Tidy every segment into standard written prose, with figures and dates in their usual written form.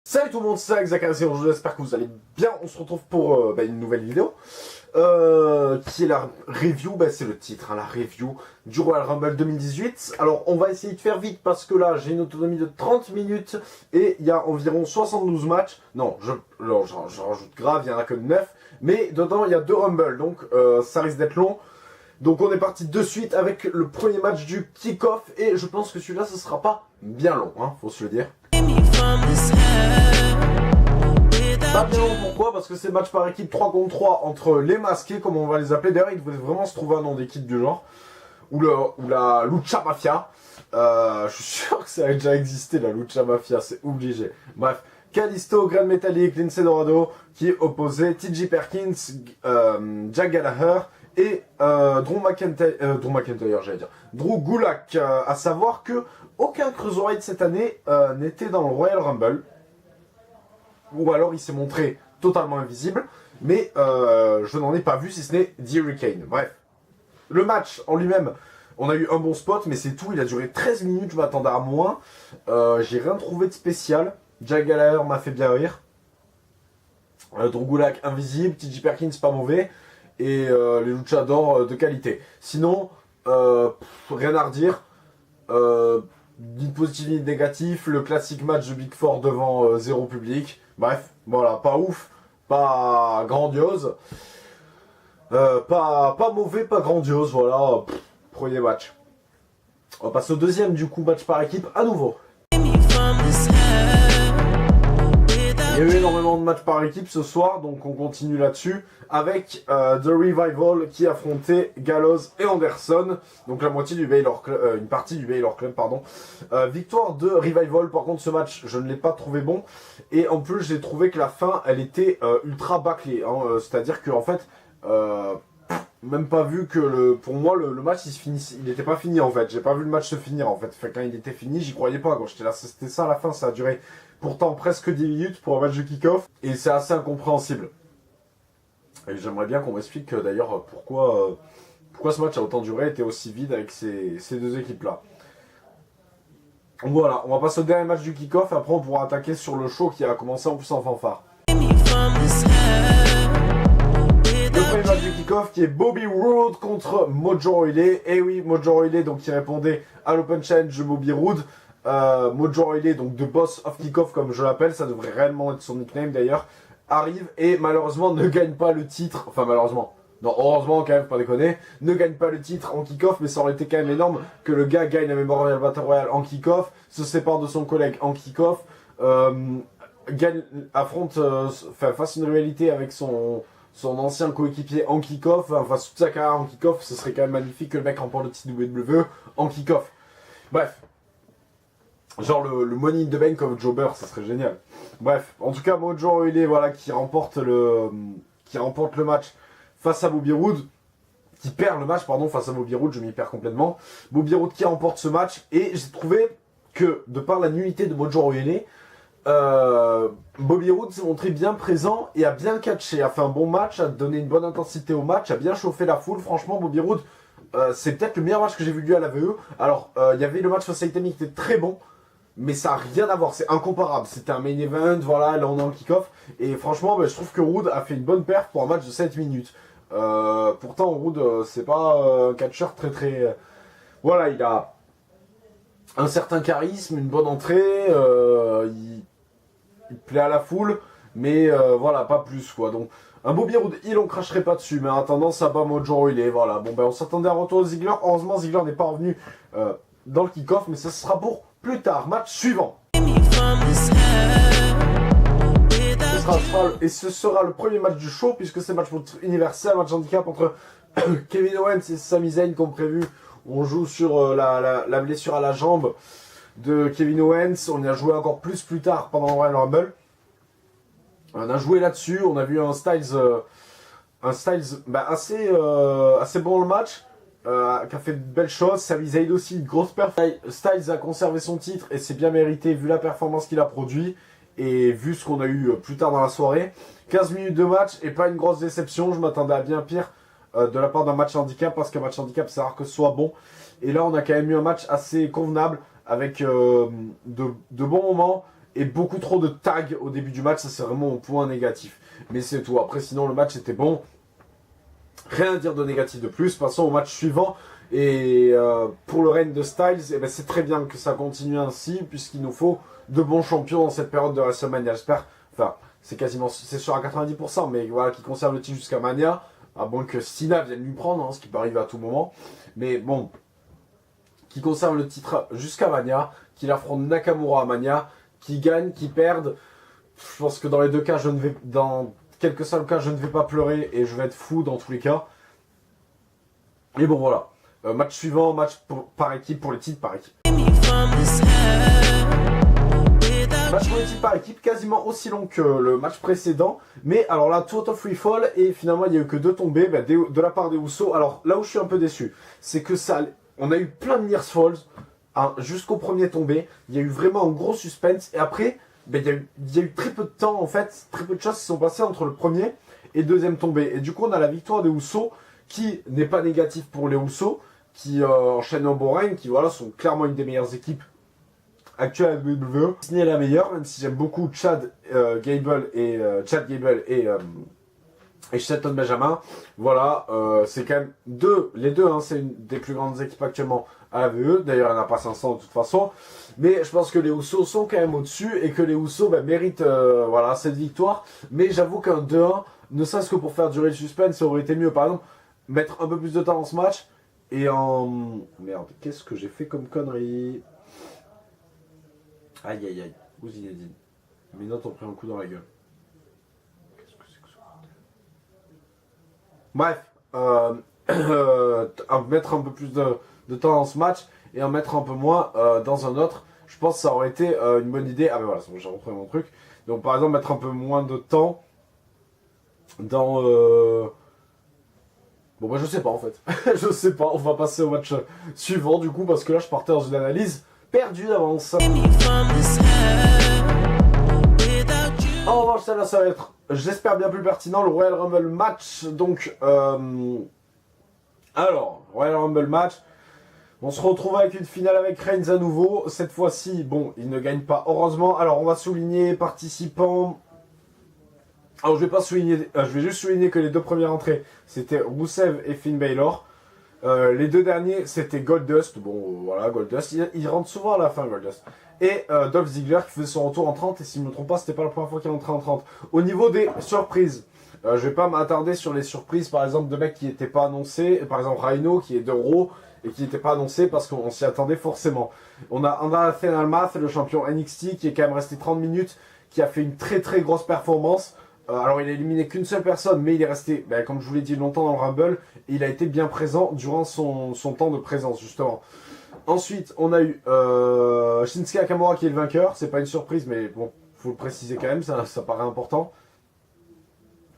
Salut tout le monde, c'est Zachary, j'espère que vous allez bien. On se retrouve pour une nouvelle vidéo qui est la review, c'est le titre, la review du Royal Rumble 2018. Alors on va essayer de faire vite parce que là j'ai une autonomie de 30 minutes et il y a environ 72 matchs. Non, je rajoute grave, il n'y en a que 9, mais dedans il y a 2 Rumble, donc ça risque d'être long. Donc on est parti de suite avec le premier match du kick-off et je pense que celui-là ce sera pas bien long, faut se le dire. Pas bien long, pourquoi? Parce que c'est match par équipe 3 contre 3 entre les masqués, comme on va les appeler. D'ailleurs, il devrait vraiment se trouver un nom d'équipe du genre. Ou la Lucha Mafia. Je suis sûr que ça a déjà existé, la Lucha Mafia, c'est obligé. Bref, Kalisto, Grand Metalik, Lince Dorado, qui opposait TJ Perkins, Jack Gallagher et Drew McIntyre, j'allais dire. Drew Gulak, à savoir que aucun Cruiserweight cette année n'était dans le Royal Rumble. Ou alors il s'est montré totalement invisible, mais je n'en ai pas vu si ce n'est The Hurricane. Bref, le match en lui-même, on a eu un bon spot, mais c'est tout, il a duré 13 minutes, je m'attendais à moins. J'ai rien trouvé de spécial. Jack Gallagher m'a fait bien rire. Drew Gulak invisible, TJ Perkins pas mauvais, et les luchadors de qualité. Sinon, rien à redire. Ni positif ni négatif, le classique match de Big Four devant zéro public. Bref, voilà, pas ouf, pas grandiose, pas mauvais, pas grandiose, voilà, premier match. On va passer au deuxième, du coup, match par équipe à nouveau. Il y a eu énormément de matchs par équipe ce soir, donc on continue là-dessus avec The Revival qui affrontait Gallows et Anderson, donc la moitié du Baylor Club, une partie du Baylor Club, pardon. Victoire de Revival. Par contre, ce match, je ne l'ai pas trouvé bon, et en plus, j'ai trouvé que la fin, elle était ultra bâclée, c'est-à-dire que en fait, même pas vu que pour moi le match il n'était pas fini en fait. J'ai pas vu le match se finir en fait. Quand il était fini, j'y croyais pas. Quand j'étais là, c'était ça à la fin. Ça a duré pourtant presque 10 minutes pour un match de kick-off et c'est assez incompréhensible. Et j'aimerais bien qu'on m'explique d'ailleurs pourquoi ce match a autant duré, était aussi vide avec ces deux équipes là. Donc voilà, on va passer au dernier match du kick-off. Après, on pourra attaquer sur le show qui a commencé en plus en fanfare. Le premier match du kick-off qui est Bobby Roode contre Mojo Rawley. Et oui, Mojo Rawley donc qui répondait à l'Open Challenge de Bobby Roode. Mojo Rawley, donc The Boss of Kick-Off comme je l'appelle, ça devrait réellement être son nickname d'ailleurs, arrive et malheureusement ne gagne pas le titre. Enfin malheureusement, non heureusement quand même, pas déconner, ne gagne pas le titre en kick-off, mais ça aurait été quand même énorme que le gars gagne la Memorial Battle Royale en kick-off, se sépare de son collègue en kick-off, fasse une rivalité avec son ancien coéquipier en kick-off, enfin toute sa carrière en kick-off. Ce serait quand même magnifique que le mec remporte le titre WWE en kick-off. Bref, genre le Money in the Bank of Jobber, ça serait génial. Bref, en tout cas Mojo Rawley, voilà, qui remporte le match face à Bobby Roode, qui perd le match pardon face à Bobby Roode, je m'y perds complètement. Bobby Roode qui remporte ce match, et j'ai trouvé que de par la nullité de Mojo Rawley, Bobby Roode s'est montré bien présent et a bien catché, a fait un bon match, a donné une bonne intensité au match, a bien chauffé la foule. Franchement, Bobby Roode, c'est peut-être le meilleur match que j'ai vu de lui à la VE. Alors, il y avait le match face à Itami qui était très bon, mais ça n'a rien à voir, c'est incomparable. C'était un main event, voilà, là on est en kick-off. Et franchement, je trouve que Roode a fait une bonne perf pour un match de 7 minutes. Pourtant, Roode, c'est pas un catcheur très... Voilà, il a un certain charisme, une bonne entrée, il plaît à la foule, mais voilà, pas plus quoi. Donc un Bobby Roode heel, on cracherait pas dessus, mais en attendant ça bat Mojo Rawley, voilà. Bon on s'attendait à un retour de Ziggler. Heureusement Ziggler n'est pas revenu dans le kick-off, mais ça sera pour plus tard. Match suivant. Ce sera le premier match du show, puisque c'est match universel, match handicap entre Kevin Owens et Sami Zayn comme prévu. On joue sur la blessure à la jambe de Kevin Owens. On y a joué encore plus tard pendant le Royal Rumble. On a joué là-dessus. On a vu un Styles assez bon dans le match, qui a fait de belles choses. Sami Zayn aussi, une grosse performance. Styles a conservé son titre et c'est bien mérité vu la performance qu'il a produit et vu ce qu'on a eu plus tard dans la soirée. 15 minutes de match et pas une grosse déception. Je m'attendais à bien pire de la part d'un match handicap, parce qu'un match handicap c'est rare que ce soit bon. Et là on a quand même eu un match assez convenable avec de bons moments et beaucoup trop de tags au début du match. Ça, c'est vraiment mon point négatif. Mais c'est tout. Après, sinon, le match était bon. Rien à dire de négatif de plus. Passons au match suivant. Et pour le règne de Styles, eh ben, c'est très bien que ça continue ainsi, puisqu'il nous faut de bons champions dans cette période de WrestleMania. J'espère, enfin, c'est sûr à 90%, mais voilà, qui conserve le titre jusqu'à Mania, à moins que Cena vienne lui prendre, hein, ce qui peut arriver à tout moment. Mais bon, qui conserve le titre jusqu'à Mania, qu'il affronte Nakamura à Mania, qui gagne, qui perde. Je pense que dans les deux cas, dans quel que soit le cas, je ne vais pas pleurer et je vais être fou dans tous les cas. Et bon voilà. Match suivant, par équipe pour les titres par équipe. Match pour les titres par équipe, quasiment aussi long que le match précédent. Mais alors là, total free fall et finalement il n'y a eu que 2 tombées de la part des Usos. Alors là où je suis un peu déçu, c'est que on a eu plein de near falls hein, jusqu'au premier tombé. Il y a eu vraiment un gros suspense et après, il y a eu très peu de temps en fait, très peu de choses qui sont passées entre le premier et deuxième tombé. Et du coup, on a la victoire des Usos qui n'est pas négatif pour les Usos, qui enchaînent un bon règne, qui voilà, sont clairement une des meilleures équipes actuelles à WWE. Disney est la meilleure, même si j'aime beaucoup Chad Gable et Shelton Benjamin. Voilà, c'est quand même les deux, hein, c'est une des plus grandes équipes actuellement à la WWE. D'ailleurs, il n'y en a pas 500 de toute façon. Mais je pense que les Usos sont quand même au-dessus et que les Usos méritent voilà, cette victoire. Mais j'avoue qu'un 2-1, ne serait-ce que pour faire durer le suspense, ça aurait été mieux. Par exemple, mettre un peu plus de temps dans ce match. Et en... Merde, qu'est-ce que j'ai fait comme connerie? Aïe aïe aïe, où Zinedine? Mes notes ont pris un coup dans la gueule. Qu'est-ce que c'est que ça? Bref, mettre un peu plus de temps dans ce match et en mettre un peu moins dans un autre, je pense que ça aurait été une bonne idée. Ah ben voilà, j'ai repris mon truc. Donc par exemple, mettre un peu moins de temps dans... Bon bah je sais pas en fait, je sais pas, on va passer au match suivant du coup parce que là je partais dans une analyse perdue d'avance. En revanche celle-là ça va être, j'espère bien plus pertinent, le Royal Rumble match. Donc alors, Royal Rumble match, on se retrouve avec une finale avec Reigns à nouveau. Cette fois-ci, bon, il ne gagne pas heureusement. Alors on va souligner participants. Alors je vais juste souligner que les 2 premières entrées c'était Rusev et Finn Balor. Les 2 derniers c'était Goldust. Bon voilà, Goldust, il rentre souvent à la fin Goldust. Et Dolph Ziggler qui faisait son retour en 30 et si je ne me trompe pas c'était pas la première fois qu'il rentrait en 30. Au niveau des surprises, je vais pas m'attarder sur les surprises par exemple de mecs qui n'étaient pas annoncés. Par exemple Rhino qui est de Raw et qui n'était pas annoncé parce qu'on s'y attendait forcément. On a Andrade Almas, le champion NXT qui est quand même resté 30 minutes, qui a fait une très très grosse performance. Alors il a éliminé qu'une seule personne, mais il est resté, comme je vous l'ai dit, longtemps dans le Rumble, et il a été bien présent durant son temps de présence, justement. Ensuite, on a eu Shinsuke Nakamura qui est le vainqueur, c'est pas une surprise, mais bon, faut le préciser quand même, ça paraît important.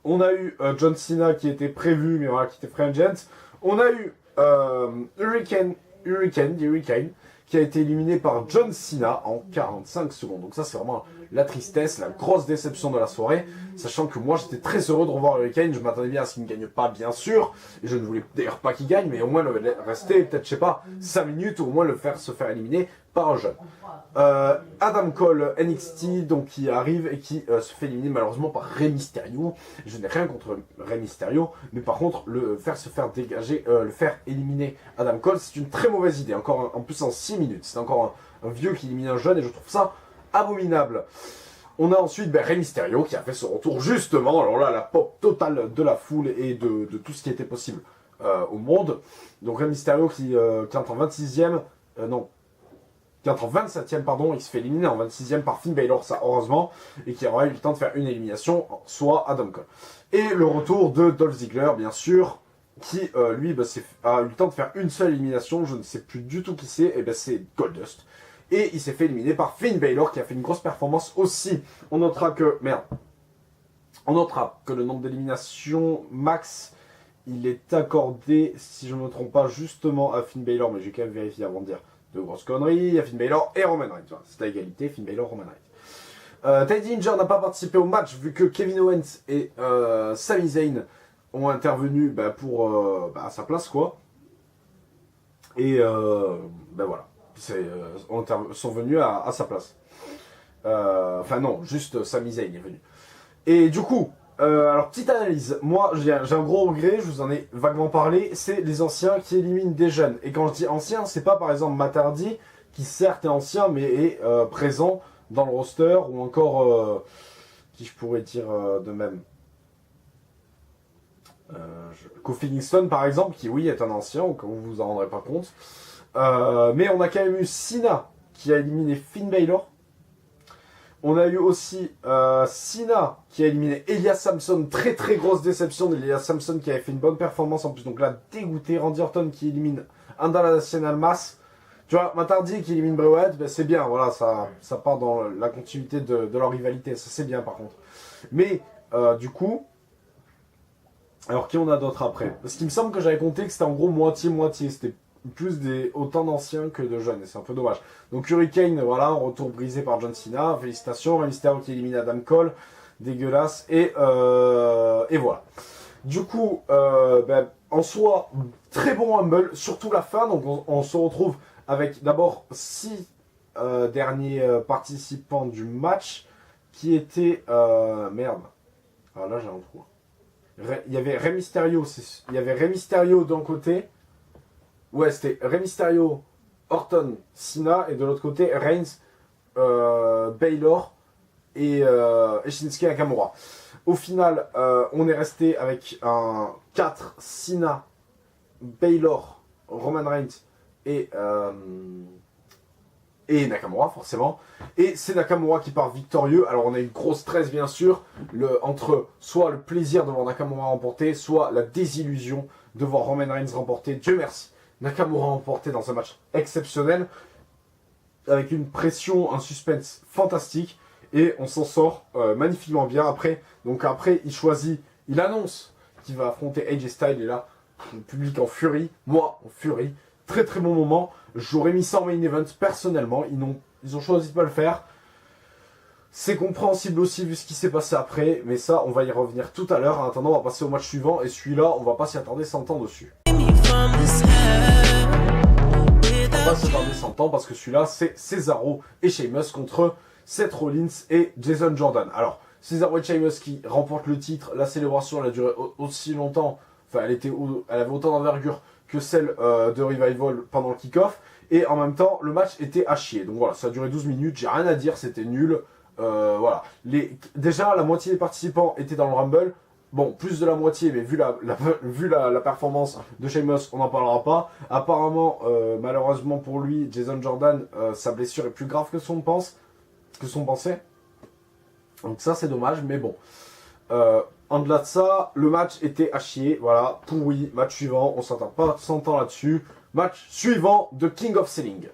On a eu John Cena qui était prévu, mais voilà, qui était free agent. On a eu Hurricane, qui a été éliminé par John Cena en 45 secondes. Donc ça, c'est vraiment la tristesse, la grosse déception de la soirée. Sachant que moi, j'étais très heureux de revoir Hurricane. Je m'attendais bien à ce qu'il ne gagne pas, bien sûr. Et je ne voulais d'ailleurs pas qu'il gagne, mais au moins le rester, peut-être, je sais pas, 5 minutes, ou au moins se faire éliminer par un jeune. Adam Cole, NXT, donc qui arrive et qui se fait éliminer malheureusement par Rey Mysterio. Je n'ai rien contre Rey Mysterio, mais par contre, le faire éliminer Adam Cole, c'est une très mauvaise idée. Encore en plus en 6 minutes. C'est encore un vieux qui élimine un jeune et je trouve ça abominable. On a ensuite Rey Mysterio qui a fait son retour justement. Alors là, la pop totale de la foule et de tout ce qui était possible au monde. Donc Rey Mysterio qui entre en 26e, qui entre en 27e, pardon, il se fait éliminer en 26e par Finn Balor, ça heureusement, et qui aura eu le temps de faire une élimination, soit Adam Cole. Et le retour de Dolph Ziggler, bien sûr, qui lui a eu le temps de faire une seule élimination, je ne sais plus du tout qui c'est, et c'est Goldust. Et il s'est fait éliminer par Finn Balor, qui a fait une grosse performance aussi. On notera que le nombre d'éliminations max, il est accordé, si je ne me trompe pas, justement à Finn Balor, mais j'ai quand même vérifié avant de dire de grosses conneries. Il y a Finn Balor et Roman Reigns. C'est à égalité, Finn Balor, Roman Reigns. Teddy Dillinger n'a pas participé au match, vu que Kevin Owens et Sami Zayn ont intervenu à sa place, quoi. Et voilà. Sont venus à sa place. Enfin non, juste Sami Zayn est venu. Et du coup, alors petite analyse, moi j'ai un gros regret, je vous en ai vaguement parlé, c'est les anciens qui éliminent des jeunes. Et quand je dis anciens, c'est pas par exemple Matt Hardy, qui certes est ancien, mais est présent dans le roster, ou encore, qui je pourrais dire de même Kofi Kingston par exemple, qui oui est un ancien, au cas où vous vous en rendrez pas compte. Mais on a quand même eu Cena, qui a éliminé Finn Balor. On a eu aussi Cena qui a éliminé Elias Samson, très très grosse déception d'Elias Samson qui avait fait une bonne performance en plus, donc là dégoûté. Randy Orton qui élimine Andalazian Almas. Tu vois, Matt Hardy qui élimine Bray Wyatt, ben c'est bien, voilà, ça part dans la continuité de leur rivalité, ça c'est bien par contre. Mais du coup, alors qui on a d'autres après? Parce qu'il me semble que j'avais compté que c'était en gros moitié-moitié, c'était plus autant d'anciens que de jeunes, et c'est un peu dommage. Donc Hurricane, voilà, retour brisé par John Cena, félicitations, Rey Mysterio qui élimine Adam Cole, dégueulasse, et voilà. Du coup, en soi, très bon Humble, surtout la fin, donc on se retrouve avec d'abord 6 derniers participants du match, qui étaient... merde, ah là j'ai un trou. Il y avait Rey Mysterio, il y avait Rey Mysterio d'un côté... Ouais, c'était Rey Mysterio, Orton, Cena, et de l'autre côté, Reigns, Baylor et Shinsuke Nakamura. Au final, on est resté avec un 4, Cena, Baylor, Roman Reigns et Nakamura, forcément. Et c'est Nakamura qui part victorieux. Alors, on a eu gros stress, bien sûr, entre soit le plaisir de voir Nakamura remporter, soit la désillusion de voir Roman Reigns remporter. Dieu merci. Nakamura remporté dans un match exceptionnel, avec une pression, un suspense fantastique, et on s'en sort magnifiquement bien. Après, il annonce qu'il va affronter AJ Styles, et là, le public en furie, moi en furie. Très très bon moment. J'aurais mis ça en main event personnellement, ils ont choisi de pas le faire. C'est compréhensible aussi vu ce qui s'est passé après, mais ça on va y revenir tout à l'heure. En attendant, on va passer au match suivant, et celui-là on va pas s'y attarder 100 ans dessus. On va se tarder 100 ans parce que celui-là c'est Cesaro et Sheamus contre Seth Rollins et Jason Jordan. Alors Cesaro et Sheamus qui remportent le titre, la célébration elle a duré aussi longtemps, enfin elle avait autant d'envergure que celle de Revival pendant le kick-off, et en même temps le match était à chier. Donc voilà, ça a duré 12 minutes, j'ai rien à dire, c'était nul. Voilà. Déjà la moitié des participants étaient dans le Rumble. Bon, plus de la moitié, mais vu la performance de Sheamus, on n'en parlera pas. Apparemment, malheureusement pour lui, Jason Jordan, sa blessure est plus grave que son pensée. Donc ça, c'est dommage, mais bon. En-delà de ça, le match était à chier, voilà, pourri. Match suivant, on s'entend pas 100 ans là-dessus. Match suivant de King of Selling.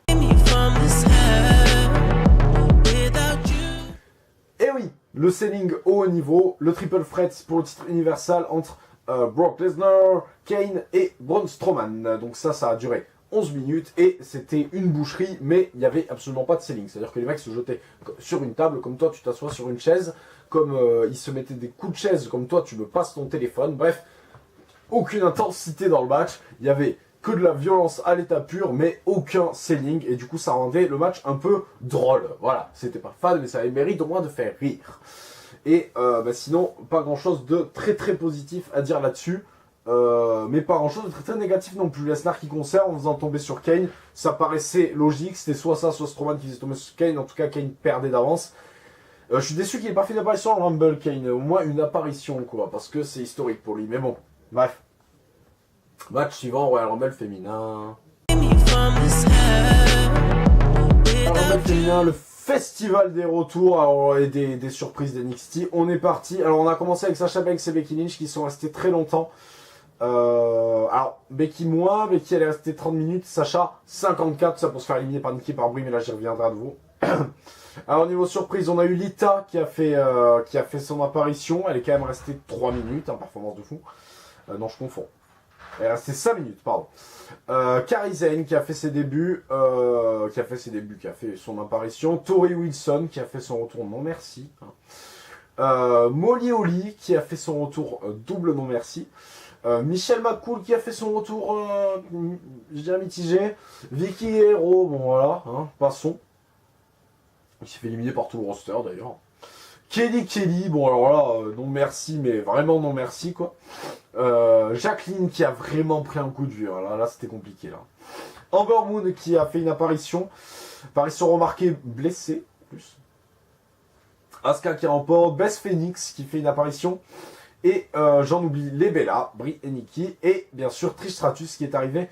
Et oui, le selling au haut niveau, le triple threat pour le titre universal entre Brock Lesnar, Kane et Braun Strowman. Donc ça a duré 11 minutes et c'était une boucherie, mais il n'y avait absolument pas de selling. C'est-à-dire que les mecs se jetaient sur une table, comme toi tu t'assois sur une chaise, comme ils se mettaient des coups de chaise, comme toi tu me passes ton téléphone. Bref, aucune intensité dans le match. Il y avait que de la violence à l'état pur, mais aucun selling, et du coup ça rendait le match un peu drôle. Voilà, c'était pas fun, mais ça avait le mérite au moins de faire rire. Et sinon, pas grand chose de très très positif à dire là-dessus, mais pas grand chose de très très négatif non plus. Lesnar qui conserve en faisant tomber sur Kane, ça paraissait logique, c'était soit ça, soit Strowman qui faisait tomber sur Kane, en tout cas Kane perdait d'avance. Je suis déçu qu'il n'ait pas fait d'apparition dans le Rumble, Kane, au moins une apparition quoi, parce que c'est historique pour lui, mais bon, bref. Match suivant, Royal Rumble féminin. Royal Rumble féminin, le festival des retours alors, et des surprises d'NXT. On est parti. Alors on a commencé avec Sasha Banks et Becky Lynch qui sont restés très longtemps. Alors Becky moins, Becky elle est restée 30 minutes, Sasha 54, ça pour se faire éliminer par Nikki par bruit, mais là j'y reviendrai à nouveau. Alors niveau surprise, on a eu Lita qui a fait son apparition. Elle est quand même restée 3 minutes, performance de fou. Non, je confonds. Elle est restée 5 minutes, pardon. Kairi Sane qui a fait ses débuts, qui a fait son apparition. Tori Wilson qui a fait son retour, non merci. Molly Holly qui a fait son retour, double non merci. Michelle McCool qui a fait son retour, je dirais mitigé. Vicky Hero, bon voilà, passons. Il s'est fait éliminer par tout le roster d'ailleurs. Kelly, bon alors là, non merci, mais vraiment non merci quoi. Jacqueline qui a vraiment pris un coup de vieux, là c'était compliqué là. Amber Moon qui a fait une apparition remarquée blessée, plus. Asuka qui remporte, Beth Phoenix qui fait une apparition, et j'en oublie les Bella, Brie et Nikki, et bien sûr Trish Stratus qui est arrivé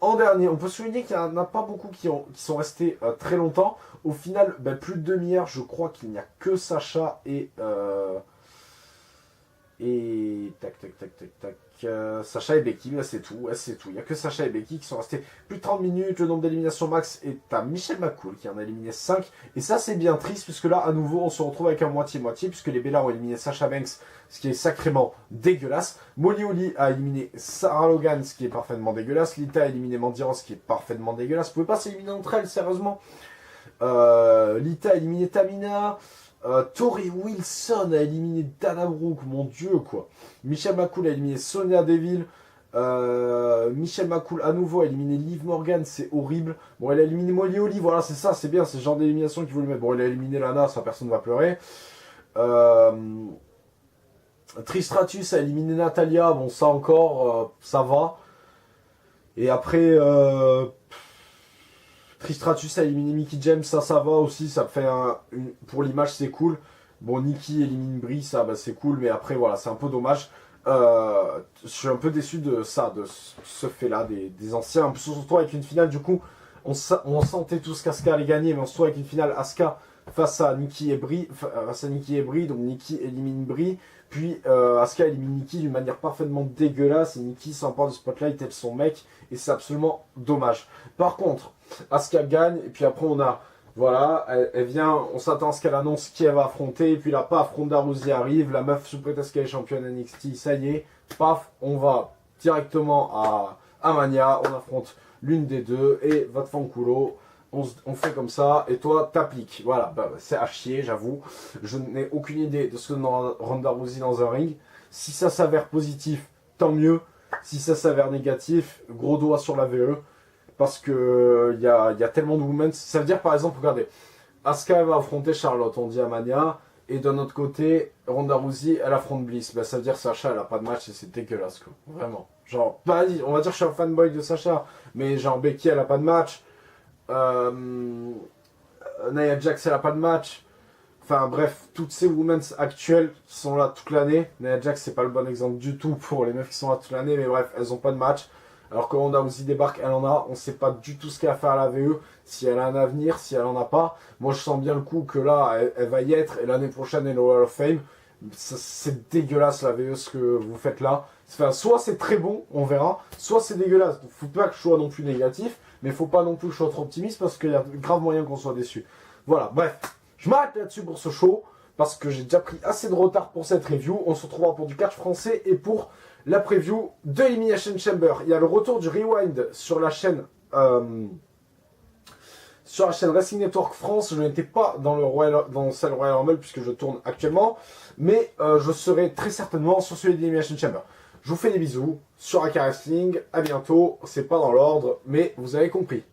en dernier. On peut souligner qu'il n'y en a pas beaucoup qui sont restés très longtemps. Au final, plus de demi-heure, je crois qu'il n'y a que Sacha et Sacha et Becky, là c'est tout, il n'y a que Sacha et Becky qui sont restés plus de 30 minutes, le nombre d'éliminations max est à Michelle McCool qui en a éliminé 5, et ça c'est bien triste puisque là à nouveau on se retrouve avec un moitié-moitié puisque les Bella ont éliminé Sasha Banks, ce qui est sacrément dégueulasse, Molly Holly a éliminé Sarah Logan, ce qui est parfaitement dégueulasse, Lita a éliminé Mandy Rose, ce qui est parfaitement dégueulasse, vous pouvez pas s'éliminer entre elles sérieusement. Lita a éliminé Tamina, Tori Wilson a éliminé Dana Brooke, mon dieu quoi. Michelle McCool a éliminé Sonia Deville. Michelle McCool à nouveau a éliminé Liv Morgan, c'est horrible. Bon, elle a éliminé Molly Holly, voilà, c'est ça, c'est bien, c'est ce genre d'élimination qu'il voulait mettre. Bon, elle a éliminé Lana, ça personne ne va pleurer. Trish Stratus a éliminé Natalia, bon, ça encore, ça va. Et après, Trish Stratus a éliminé Mickie James, ça va aussi, ça fait pour l'image c'est cool. Bon, Nikki élimine Brie, ça c'est cool, mais après voilà, c'est un peu dommage. Je suis un peu déçu de ça, de ce fait-là, des anciens, surtout avec une finale, du coup, on sentait tous qu'Asuka allait gagner, mais on se retrouve avec une finale Asuka face à Nikki et Brie, donc Nikki élimine Brie, puis Asuka élimine Nikki d'une manière parfaitement dégueulasse, et Nikki s'empare du spotlight, elle son mec, et c'est absolument dommage. Par contre, Asuka gagne, et puis après on a, voilà, elle vient, on s'attend à ce qu'elle annonce qui elle va affronter, et puis là, paf, Ronda Rousey arrive, la meuf sous prétexte qu'elle est championne NXT, ça y est, paf, on va directement à Mania, on affronte l'une des deux, et va te faire un coulo, on fait comme ça, et toi, t'appliques. Voilà, c'est à chier, j'avoue, je n'ai aucune idée de ce que donne Ronda Rousey dans un ring. Si ça s'avère positif, tant mieux, si ça s'avère négatif, gros doigt sur la VE. Parce que il y a tellement de women. Ça veut dire par exemple, regardez, Asuka va affronter Charlotte, on dit à Mania, et d'un autre côté, Ronda Rousey, elle affronte Bliss. Ça veut dire Sacha, elle a pas de match et c'est dégueulasse quoi. Vraiment. Genre, on va dire que je suis un fanboy de Sacha, mais genre Becky, elle a pas de match. Nia Jax, elle a pas de match. Enfin bref, toutes ces women actuelles qui sont là toute l'année. Nia Jax, c'est pas le bon exemple du tout pour les meufs qui sont là toute l'année, mais bref, elles ont pas de match. Alors que Ronda Rousey débarque, elle en a, on sait pas du tout ce qu'elle a à faire à la VE, si elle a un avenir, si elle en a pas. Moi je sens bien le coup que là, elle va y être, et l'année prochaine elle est au Hall of Fame. C'est dégueulasse la VE ce que vous faites là. Enfin, soit c'est très bon, on verra, soit c'est dégueulasse. Donc, faut pas que je sois non plus négatif, mais faut pas non plus que je sois trop optimiste parce qu'il y a grave moyen qu'on soit déçu. Voilà, bref, je m'arrête là-dessus pour ce show, parce que j'ai déjà pris assez de retard pour cette review. On se retrouvera pour du catch français et pour la preview de Elimination Chamber. Il y a le retour du Rewind sur la chaîne Wrestling Network France. Je n'étais pas dans celle Royal Rumble puisque je tourne actuellement, mais je serai très certainement sur celui d'Elimination Chamber. Je vous fais des bisous sur AK Wrestling, à bientôt, c'est pas dans l'ordre, mais vous avez compris.